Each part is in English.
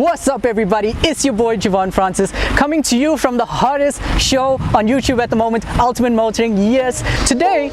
What's up everybody, it's your boy Javon Francis coming to you from the hottest show on YouTube at the moment, Ultimate Motoring. Yes, today,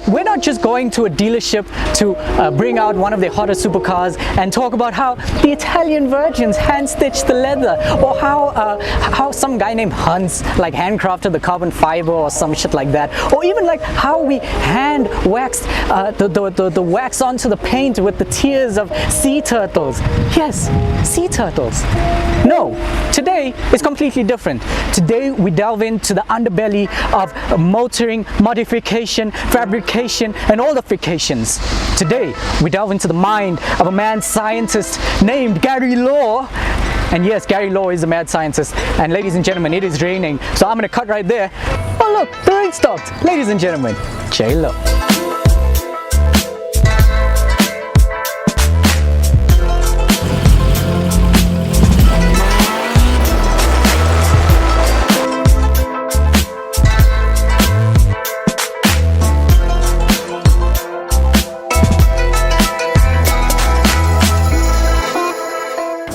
we're not just going to a dealership to bring out one of their hottest supercars and talk about how the Italian virgins hand-stitched the leather, or how some guy named Hans like handcrafted the carbon fiber or some shit like that, or even like how we hand waxed the wax onto the paint with the tears of sea turtles. Yes, sea turtles. No, today is completely different. Today we delve into the underbelly of motoring, modification, fabrication, and all the frications. Today we delve into the mind of a mad scientist named Gary Law. And yes, Gary Law is a mad scientist. And ladies and gentlemen, it is raining, so I'm gonna cut right there. Oh look, the rain stopped. Ladies and gentlemen, J-Lo.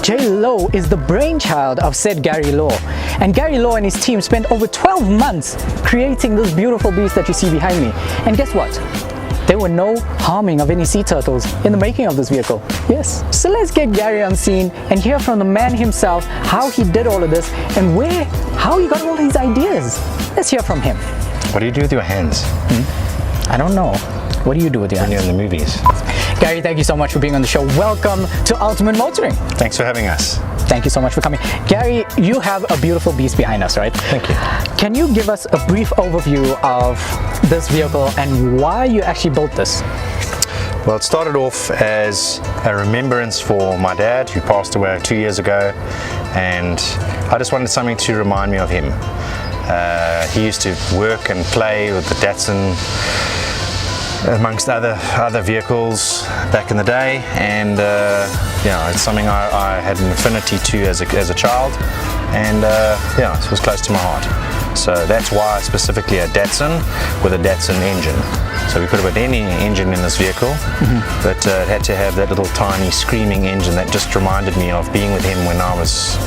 J-Lo is the brainchild of said Gary Law, and Gary Law and his team spent over 12 months creating this beautiful beast that you see behind me. And guess what? There were no harming of any sea turtles in the making of this vehicle. Yes. So let's get Gary on scene and hear from the man himself how he did all of this and how he got all these ideas. Let's hear from him. What do you do with your hands? I don't know. What do you do with your hands? When you're in the movies. Gary, thank you so much for being on the show. Welcome to Ultimate Motoring. Thanks for having us. Thank you so much for coming. Gary, you have a beautiful beast behind us, right? Thank you. Can you give us a brief overview of this vehicle and why you actually built this? Well, it started off as a remembrance for my dad, who passed away 2 years ago, and I just wanted something to remind me of him. He used to work and play with the Datsun amongst other vehicles back in the day, and it's something I had an affinity to as a child, and it was close to my heart. So that's why specifically a Datsun with a Datsun engine. So we could have put any engine in this vehicle, but it had to have that little tiny screaming engine that just reminded me of being with him when I was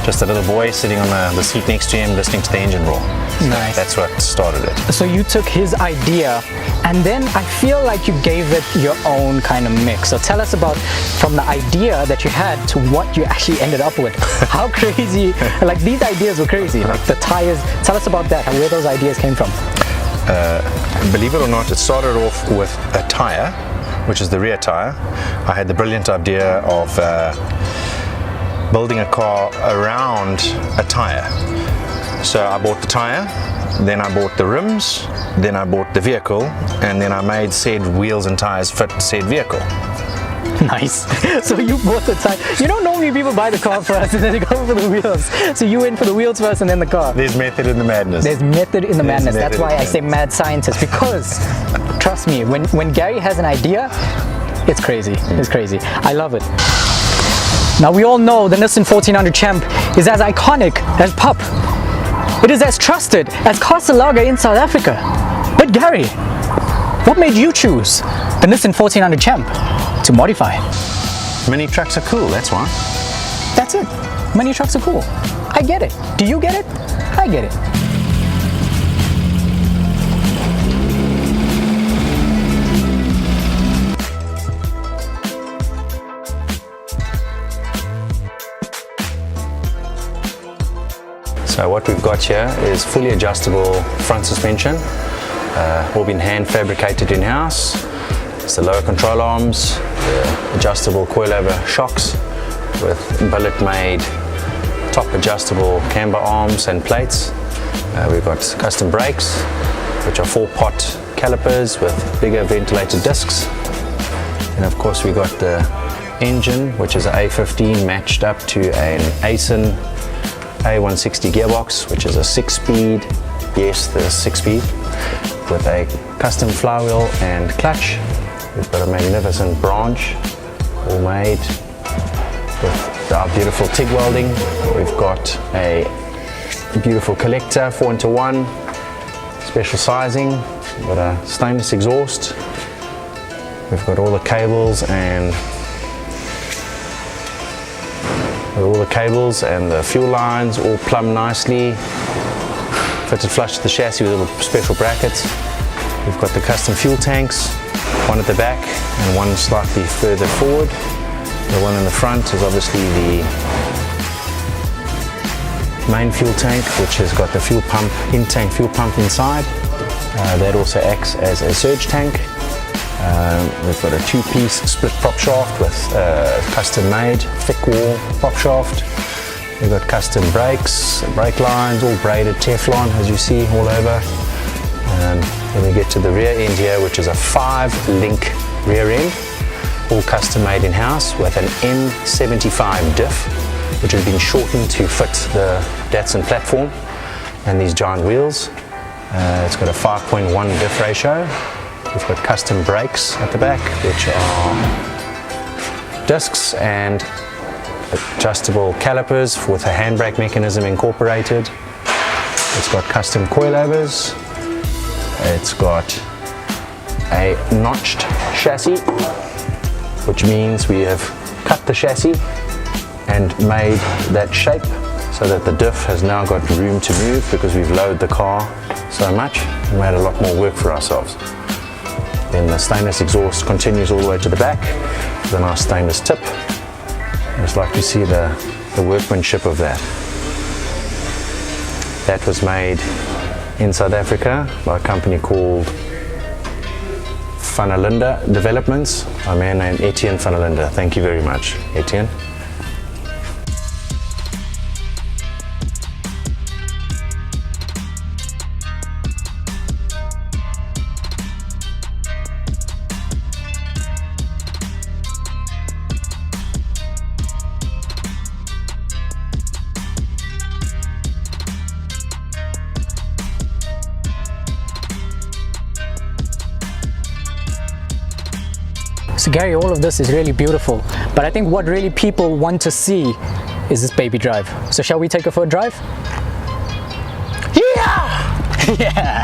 just a little boy sitting on the seat next to him listening to the engine roar. Nice. That's what started it. So you took his idea and then I feel like you gave it your own kind of mix. So tell us about from the idea that you had to what you actually ended up with. How crazy, like these ideas were crazy, like the tires. Tell us about that, where those ideas came from. Believe it or not, it started off with a tire, which is the rear tire. I had the brilliant idea of building a car around a tire. So I bought the tire, then I bought the rims, then I bought the vehicle, and then I made said wheels and tires fit said vehicle. Nice. So you bought the tire. You don't normally people buy the car first and then they go for the wheels. So you went for the wheels first and then the car. There's method in the madness. There's method in the madness. That's why I say mad scientist, because trust me, when Gary has an idea, it's crazy. It's crazy. I love it. Now we all know the Nissan 1400 Champ is as iconic as Pup. It is as trusted as Castle Lager in South Africa. But Gary, what made you choose the Nissan 1400 Champ to modify? Mini trucks are cool, that's why. That's it. Mini trucks are cool. I get it. Do you get it? I get it. So what we've got here is fully adjustable front suspension, all been hand fabricated in-house. It's the lower control arms, the adjustable coilover shocks with billet-made top adjustable camber arms and plates. We've got custom brakes, which are 4-pot calipers with bigger ventilated discs. And of course we got the engine, which is an A15 matched up to an Aisin A160 gearbox, which is a 6-speed, yes, the 6-speed, with a custom flywheel and clutch. We've got a magnificent branch, all made with our beautiful TIG welding. We've got a beautiful collector, 4-into-1, special sizing. We've got a stainless exhaust. We've got all the cables and with all the cables and the fuel lines all plumbed nicely, fitted flush to the chassis with little special brackets. We've got the custom fuel tanks, one at the back and one slightly further forward. The one in the front is obviously the main fuel tank, which has got the fuel pump, in-tank fuel pump inside. That also acts as a surge tank. We've got a two-piece split prop shaft with custom-made thick wall prop shaft. We've got custom brakes, brake lines, all braided Teflon, as you see all over. Then we get to the rear end here, which is a 5-link rear end, all custom made in-house with an M75 diff, which has been shortened to fit the Datsun platform and these giant wheels. It's got a 5.1 diff ratio. We've got custom brakes at the back, which are discs and adjustable calipers with a handbrake mechanism incorporated. It's got custom coilovers. It's got a notched chassis, which means we have cut the chassis and made that shape so that the diff has now got room to move because we've lowered the car so much and made a lot more work for ourselves. Then the stainless exhaust continues all the way to the back with a nice stainless tip. I just like to see the workmanship of that. That was made in South Africa by a company called Funalinda Developments, a man named Etienne Funalinda. Thank you very much, Etienne. So Gary, all of this is really beautiful, but I think what really people want to see is this baby drive. So shall we take it for a drive? Yeah! Yeah!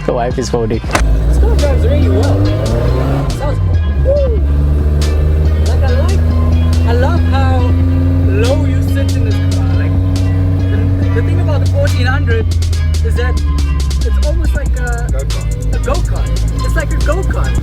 The wife is holding. This car drives really well. Sounds woo! Like I love how low you sit in this car. Like the thing about the 1400 is that it's almost like a go-kart. It's like a go-kart.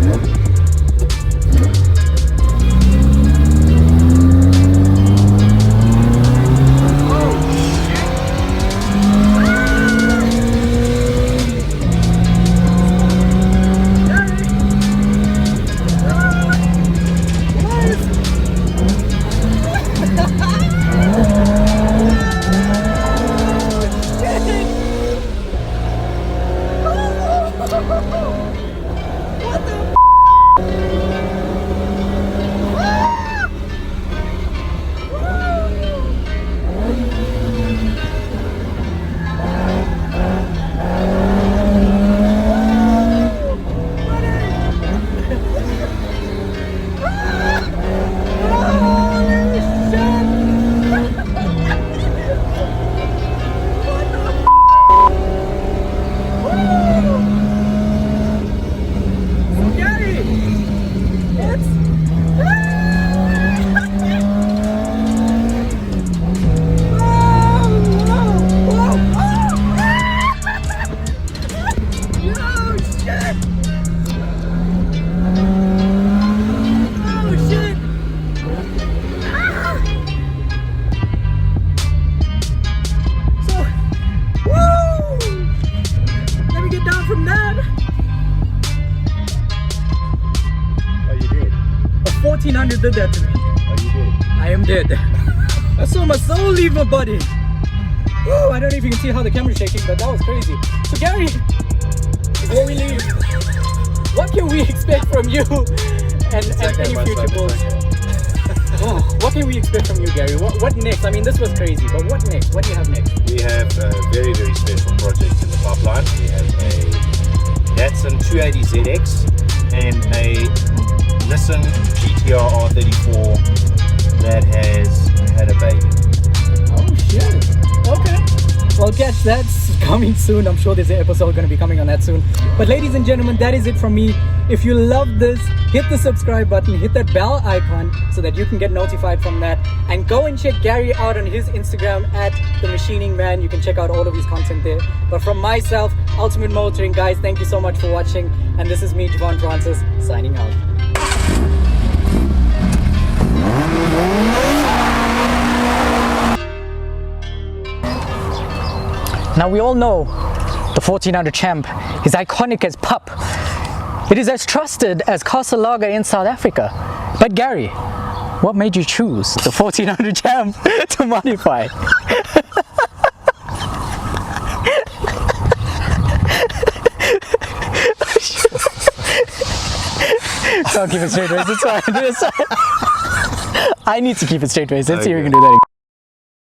From that. Oh, you did? A 1400 did that to me. Oh, you did? I am dead. I saw my soul leave my body. Woo, I don't know if you can see how the camera's shaking, but that was crazy. So Gary, before we leave, what can we expect from you and any future bulls? Oh, what can we expect from you, Gary? What next? I mean, this was crazy, but what next? What do you have next? We have a very, very special project in the pipeline. We have a Datsun 280ZX and a Nissan GTR R34 that has had a baby. Oh shit. Okay. Well, catch that coming soon. I'm sure there's an episode going to be coming on that soon. But ladies and gentlemen, that is it from me. If you love this, hit the subscribe button, hit that bell icon so that you can get notified from that, and go and check Gary out on his Instagram at The Machining Man. You can check out all of his content there. But from myself, Ultimate Motoring, guys, thank you so much for watching, and this is me, Javon Francis, signing out. Now we all know the 1400 Champ is iconic as pup. It is as trusted as Castle Lager in South Africa. But Gary, what made you choose the 1400 Champ to modify? Don't keep it straight waist, it's fine. I need to keep it straight waist. Let's see if we can do that again.